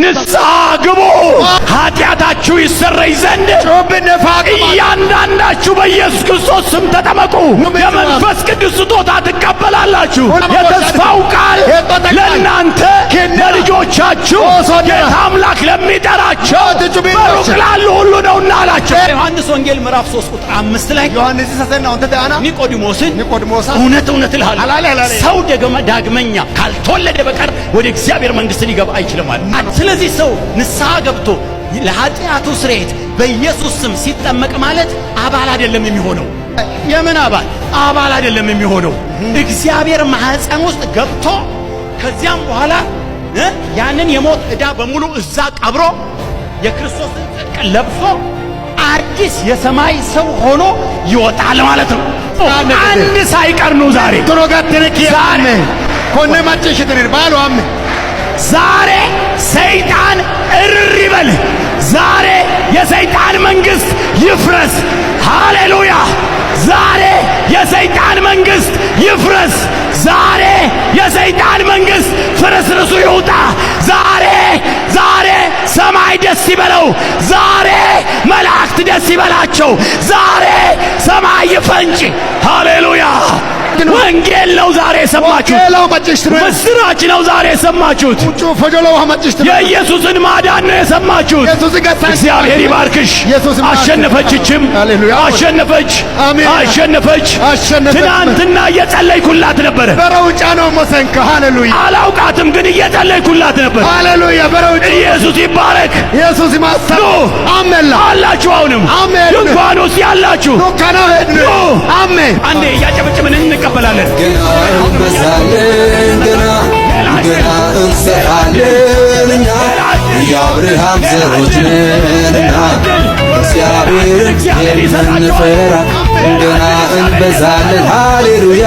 ንስሐ ግቡ ኃጢአታችሁ ይሰረይ ዘንድ እያንዳንዳችሁ በኢየሱስ ክርስቶስ ስም ተጠመቁ የመንፈስ ቅዱስ ስጦታ ትቀበላላችሁ የተስፋው ቃል ለእናንተ ለልጆቻችሁ ጌታ አምላክ ለሚጠራቸው በሩቅ ላሉ ሁሉ ነውና አላቸው። ዮሐንስ ወንጌል ምዕራፍ 3 ቁጥር 5 ላይ ዮሐንስ ኒቆዲሞስን እውነት እውነት እልሃለሁ ሰው ዳግመኛ ካልተወለደ በቀር ወደ እግዚአብሔር መንግሥት ሊገባ አይችልም አለ። ስለዚህ ሰው ንስሐ ገብቶ ለኃጢአቱ ስርየት በኢየሱስ ስም ሲጠመቅ ማለት አባል አይደለም የሚሆነው። የምን አባል አይደለም የሚሆነው። እግዚአብሔር ማህፀን ውስጥ ገብቶ ከዚያም በኋላ ያንን የሞት ዕዳ በሙሉ እዛ ቀብሮ የክርስቶስን ጽድቅ ለብሶ አዲስ የሰማይ ሰው ሆኖ ይወጣል ማለት ነው። አንድ ሳይቀር ነው ዛሬ ዛሬ ሰይጣን እርር ይበል። ዛሬ የሰይጣን መንግስት ይፍረስ። ሃሌሉያ! ዛሬ የሰይጣን መንግስት ይፍረስ። ዛሬ የሰይጣን መንግስት ፍርስርሱ ይውጣ። ዛሬ ሰማይ ደስ ይበለው። ዛሬ መላእክት ደስ ይበላቸው። ዛሬ ሰማይ ይፈንጭ። ሃሌሉያ! ወንጌል ነው ዛሬ የሰማችሁት። ምስራች ነው ዛሬ የሰማችሁት። የኢየሱስን ማዳን ነው የሰማችሁት። እግዚአብሔር ይባርክሽ። አሸነፈችችም። አሸነፈች። ትናንትና እየጸለይኩላት ነበረ። አላውቃትም ግን እየጸለይኩላት ነበር። ኢየሱስ ይባረክ። አላችሁ አሁንም ድንኳን ውስጥ ያላችሁ አንዴ እያጨበጨብን እንቀበላለን። ገና እንበዛለን፣ ገና እንሰራለን እኛ የአብርሃም ዘሮች ነንና እግዚአብሔርን የምንፈራ ገና እንበዛለን። ሃሌሉያ